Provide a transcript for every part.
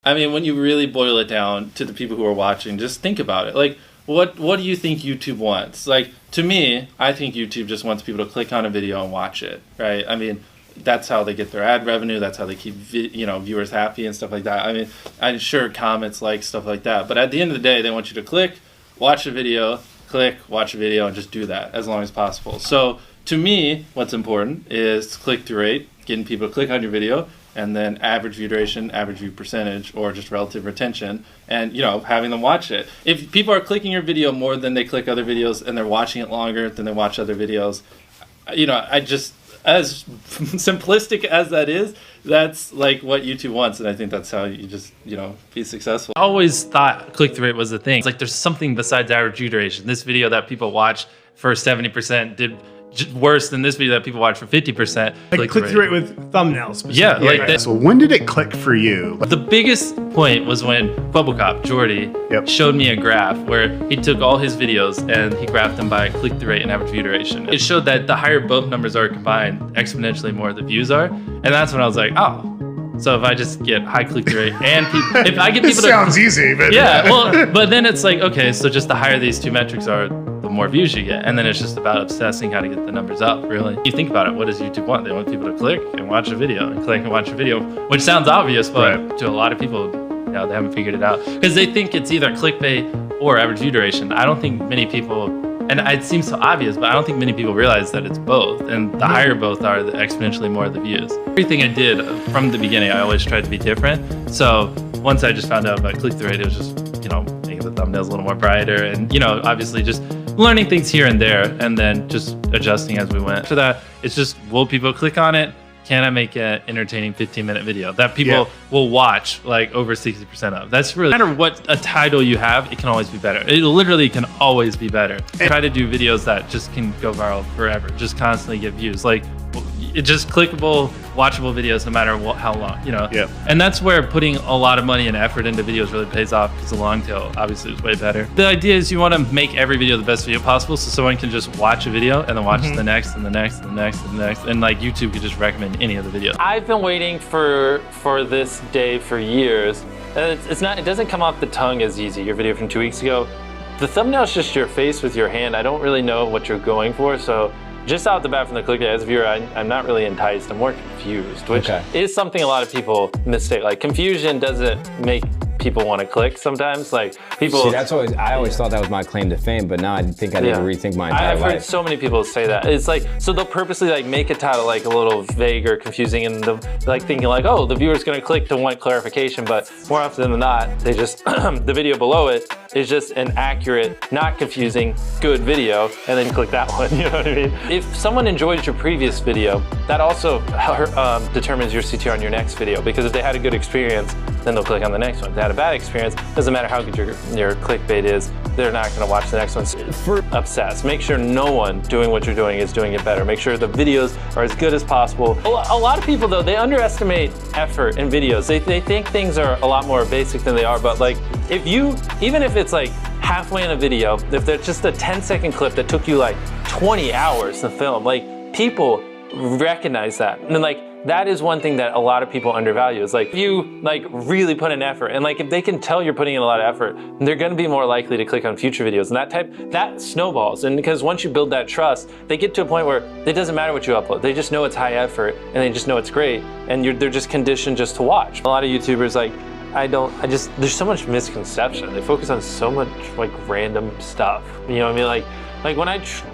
I mean, when you really boil it down to the people who are watching, just think about it. Like, what do you think YouTube wants? Like, to me, I think YouTube just wants people to click on a video and watch it, right? I mean, that's how they get their ad revenue. That's how they keep viewers happy and stuff like that. I mean, I'm sure comments, like, stuff like that. But at the end of the day, they want you to click, watch a video, click, watch a video, and just do that as long as possible. So to me, what's important is click-through rate, getting people to click on your video, and then average view duration, average view percentage, or just relative retention, and having them watch it. If people are clicking your video more than they click other videos, and they're watching it longer than they watch other videos, I just, as simplistic as that is, that's like what YouTube wants, and I think that's how you just be successful. I always thought click-through rate was the thing. It's like there's something besides average view duration. This video that people watch for 70% did worse than this video that people watch for 50%. Like click-through rate with thumbnails. Yeah, like that. So when did it click for you? The biggest point was when Bubblecop, Jordy, showed me a graph where he took all his videos and he graphed them by click-through rate and average view duration. It showed that the higher both numbers are combined, exponentially more the views are. And that's when I was like, oh. So if I just get high click-through rate and if I get people to... Sounds easy, but... Yeah, well, but then it's like, okay, so just the higher these two metrics are, the more views you get. And then it's just about obsessing how to get the numbers up, really. You think about it, what does YouTube want? They want people to click and watch a video, and click and watch a video, which sounds obvious, but to a lot of people, they haven't figured it out. Because they think it's either clickbait or average view duration. I don't think many people... And it seems so obvious, but I don't think many people realize that it's both. And the higher both are, the exponentially more the views. Everything I did from the beginning, I always tried to be different. So once I just found out about click-through rate, it was just, making the thumbnails a little more brighter and, obviously just learning things here and there and then just adjusting as we went. After that, it's just, will people click on it? Can I make an entertaining 15-minute video that people will watch like over 60% of? That's really, no matter what a title you have, it can always be better. It literally can always be better. And try to do videos that just can go viral forever, just constantly get views. Like, just clickable, watchable videos no matter how long, And that's where putting a lot of money and effort into videos really pays off, because the long tail obviously is way better. The idea is you want to make every video the best video possible so someone can just watch a video and then watch the next and the next and the next and the next. And like YouTube could just recommend any of the videos. I've been waiting for this day for years. And it doesn't come off the tongue as easy. Your video from 2 weeks ago, the thumbnail is just your face with your hand. I don't really know what you're going for, so just out the bat from the click as a viewer, I'm not really enticed. I'm more confused, which is something a lot of people mistake. Like, confusion doesn't make people want to click sometimes. Like, people... See, that's always, I always thought that was my claim to fame, but now I think I need to rethink my entire life. I've heard so many people say that. It's like, so they'll purposely like make a title like a little vague or confusing, and they're like thinking like, oh, the viewer's gonna click to want clarification, but more often than not, they just, the video below it is just an accurate, not confusing, good video, and then click that one, you know what I mean? If someone enjoyed your previous video, that also determines your CTR on your next video, because if they had a good experience, then they'll click on the next one. If they had a bad experience, doesn't matter how good your clickbait is, they're not gonna watch the next one. Obsess. Make sure no one doing what you're doing is doing it better. Make sure the videos are as good as possible. A lot of people though, they underestimate effort in videos. They think things are a lot more basic than they are, but like, even if it's like halfway in a video, if there's just a 10-second clip that took you like 20 hours to film, like, people recognize that. And then like, that is one thing that a lot of people undervalue. Is like, if you like really put in effort, and like if they can tell you're putting in a lot of effort, they're gonna be more likely to click on future videos. And that snowballs. And because once you build that trust, they get to a point where it doesn't matter what you upload. They just know it's high effort and they just know it's great, and they're just conditioned just to watch. A lot of YouTubers, like, there's so much misconception. They focus on so much like random stuff. You know what I mean? Like when actually,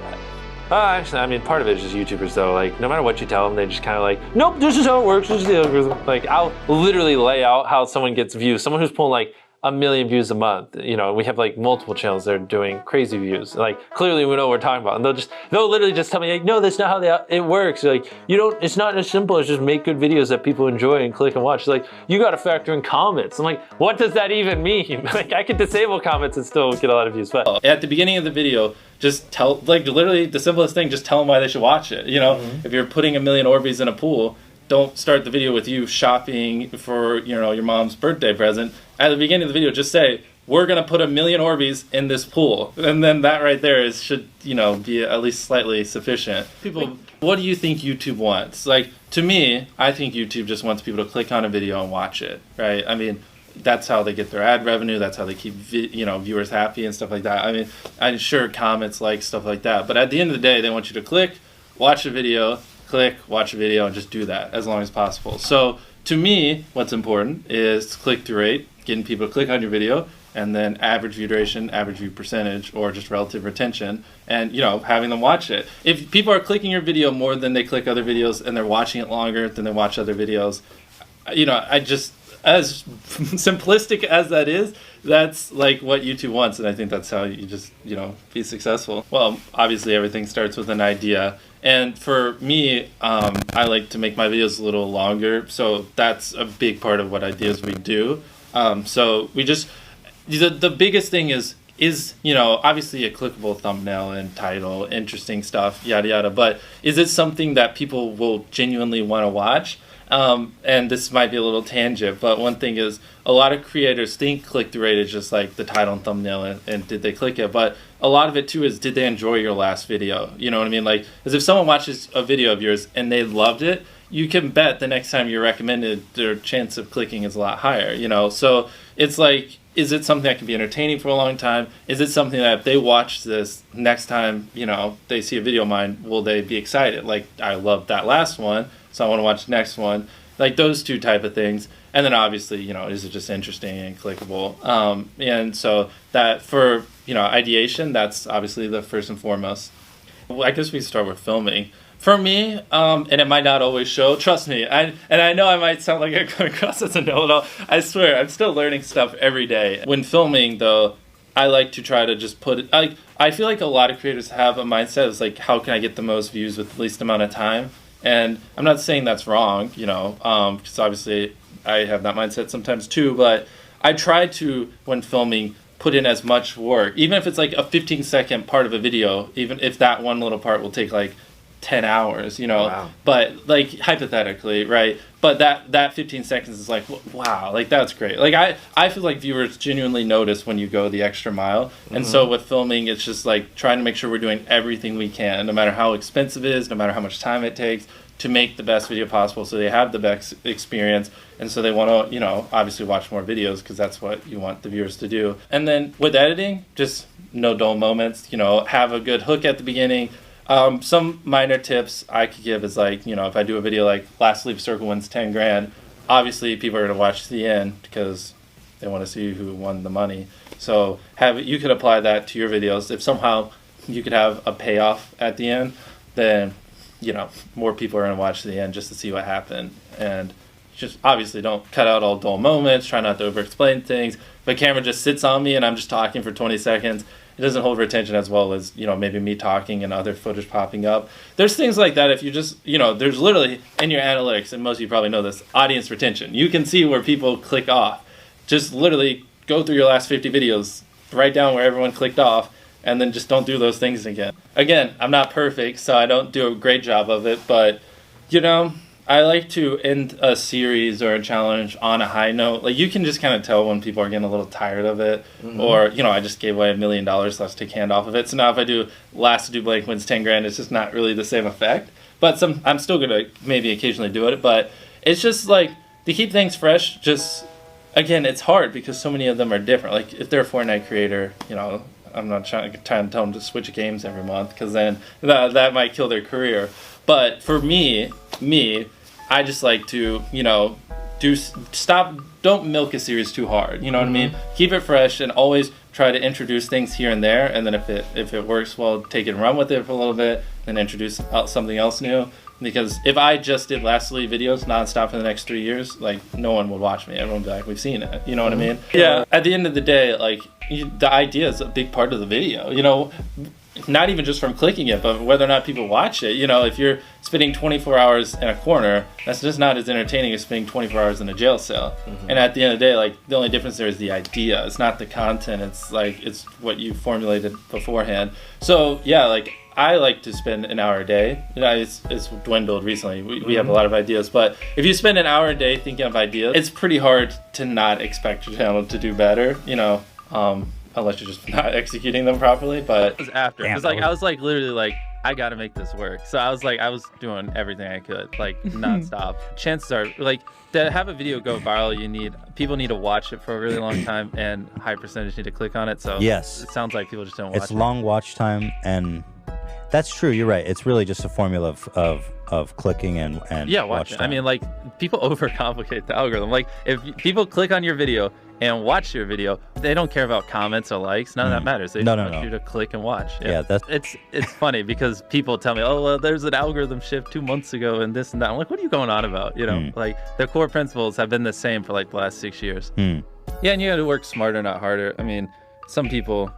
I mean, part of it is just YouTubers though. Like, no matter what you tell them, they just kind of like, nope, this is how it works, this is the algorithm. Like, I'll literally lay out how someone gets views. Someone who's pulling like 1 million views a month. We have like multiple channels that are doing crazy views. Like, clearly we know what we're talking about. And they'll literally just tell me like, no, that's not how it works. Like, it's not as simple as just make good videos that people enjoy and click and watch. It's like, you gotta factor in comments. I'm like, what does that even mean? Like, I could disable comments and still get a lot of views. But at the beginning of the video, just tell, like, literally the simplest thing, just tell them why they should watch it. If you're putting 1 million Orbeez in a pool, don't start the video with you shopping for, your mom's birthday present. At the beginning of the video, just say, we're gonna put 1 million Orbeez in this pool. And then that right there should be at least slightly sufficient. People, what do you think YouTube wants? Like, to me, I think YouTube just wants people to click on a video and watch it, right? I mean, that's how they get their ad revenue. That's how they keep viewers happy and stuff like that. I mean, I'm sure comments, like, stuff like that. But at the end of the day, they want you to click, watch a video, click, watch a video, and just do that as long as possible. So to me, what's important is click-through rate, getting people to click on your video, and then average view duration, average view percentage, or just relative retention, and having them watch it. If people are clicking your video more than they click other videos, and they're watching it longer than they watch other videos, I just, as simplistic as that is, that's like what YouTube wants, and I think that's how you just be successful. Well, obviously everything starts with an idea, and for me, I like to make my videos a little longer, so that's a big part of what ideas we do. So we just, the biggest thing is obviously a clickable thumbnail and title, interesting stuff, yada yada, but is it something that people will genuinely want to watch? And this might be a little tangent, but one thing is a lot of creators think click-through rate is just like the title and thumbnail and did they click it, but a lot of it too is did they enjoy your last video? You know what I mean? Like, as if someone watches a video of yours and they loved it, you can bet the next time you're recommended, their chance of clicking is a lot higher, So it's like, is it something that can be entertaining for a long time? Is it something that if they watch this next time, they see a video of mine, will they be excited? Like, I loved that last one, so I want to watch the next one. Like, those two type of things. And then obviously, is it just interesting and clickable? And so that for, ideation, that's obviously the first and foremost. Well, I guess we start with filming. For me, and it might not always show, trust me, and I know I might sound like I come across as a know-it-all. I swear, I'm still learning stuff every day. When filming, though, I like to try to just put it, I feel like a lot of creators have a mindset of like, how can I get the most views with the least amount of time? And I'm not saying that's wrong, because obviously I have that mindset sometimes too, but I try to, when filming, put in as much work, even if it's like a 15-second part of a video, even if that one little part will take like 10 hours, Wow. But like hypothetically, right? But that 15 seconds is like, wow, like that's great. Like I feel like viewers genuinely notice when you go the extra mile. And so with filming, it's just like trying to make sure we're doing everything we can, no matter how expensive it is, no matter how much time it takes, to make the best video possible so they have the best experience. And so they want to, obviously watch more videos because that's what you want the viewers to do. And then with editing, just no dull moments, have a good hook at the beginning. Some minor tips I could give is like, if I do a video like last Leap Circle wins 10 grand, obviously people are going to watch to the end because they want to see who won the money. So you could apply that to your videos. If somehow you could have a payoff at the end, then, more people are going to watch to the end just to see what happened. And just obviously don't cut out all dull moments, try not to over-explain things. If a camera just sits on me and I'm just talking for 20 seconds, it doesn't hold retention as well as, maybe me talking and other footage popping up. There's things like that if you just, there's literally in your analytics, and most of you probably know this, audience retention. You can see where people click off. Just literally go through your last 50 videos, write down where everyone clicked off, and then just don't do those things again. Again, I'm not perfect, so I don't do a great job of it, but, I like to end a series or a challenge on a high note. Like, you can just kind of tell when people are getting a little tired of it. Or, I just gave away $1 million, let's take hand off of it. So now if I do last to do blank wins 10 grand, it's just not really the same effect. But I'm still going to maybe occasionally do it. But it's just like, to keep things fresh, just, again, it's hard because so many of them are different. Like, if they're a Fortnite creator, I'm not trying to tell them to switch games every month because then that might kill their career. But for me, I just like to, don't milk a series too hard. You know what I mean? Keep it fresh and always try to introduce things here and there. And then if it works well, take it and run with it for a little bit, then introduce something else new. Because if I just did Last Leap videos nonstop for the next 3 years, like, no one would watch me. Everyone would be like, we've seen it. You know what I mean? Yeah. At the end of the day, like, the idea is a big part of the video. Not even just from clicking it, but whether or not people watch it. If you're spending 24 hours in a corner, that's just not as entertaining as spending 24 hours in a jail cell. And at the end of the day, like, the only difference there is the idea. It's not the content. It's what you formulated beforehand. So yeah, like, I like to spend an hour a day. It's dwindled recently. We have a lot of ideas, but if you spend an hour a day thinking of ideas, it's pretty hard to not expect your channel to do better. Unless you're just not executing them properly. But it was after. It was like, I was like literally like I got to make this work. So I was doing everything I could, like nonstop. Chances are, like, to have a video go viral, people need to watch it for a really long time, and high percentage need to click on it. So yes, it sounds like people just don't watch it. It's long watch time, and that's true. You're right. It's really just a formula of clicking and watch time. I mean, like, people overcomplicate the algorithm. Like, if people click on your video and watch your video, they don't care about comments or likes. None of that matters. They just want you to click and watch. Yeah, it's funny because people tell me, oh, well, there's an algorithm shift 2 months ago and this and that. I'm like, what are you going on about? You know, like, the core principles have been the same for like the last 6 years. Yeah, and you got to work smarter, not harder. I mean, some people,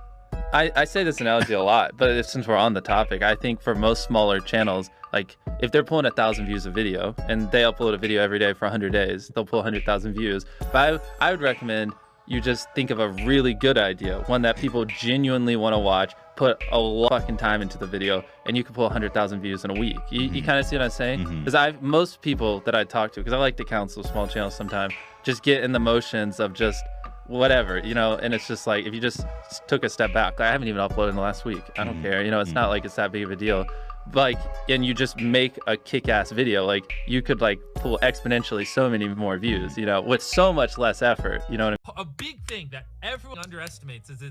I say this analogy a lot, but since we're on the topic, I think for most smaller channels, like, if they're pulling 1,000 views a video and they upload a video every day for 100 days, they'll pull 100,000 views. But I would recommend you just think of a really good idea, one that people genuinely want to watch, put a lot of fucking time into the video, and you can pull 100,000 views in a week. You kind of see what I'm saying? Because most people that I talk to, because I like to counsel small channels sometimes, just get in the motions of just whatever, you know, and it's just like, if you just took a step back, I haven't even uploaded in the last week. I don't care, you know, it's not like it's that big of a deal. Like, and you just make a kick-ass video, like, you could like pull exponentially so many more views, you know, with so much less effort, you know what I mean? A big thing that everyone underestimates is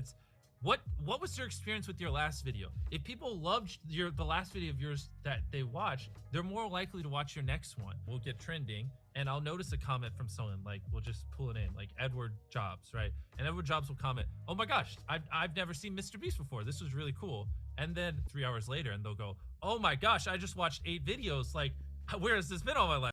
what was your experience with your last video? If people loved the last video of yours that they watched, they're more likely to watch your next one. We'll get trending, and I'll notice a comment from someone, like, we'll just pull it in, like Edward Jobs, right? And Edward Jobs will comment, oh my gosh, I've never seen MrBeast before. This was really cool. And then 3 hours later, and they'll go, oh my gosh, I just watched 8 videos. Like, where has this been all my life?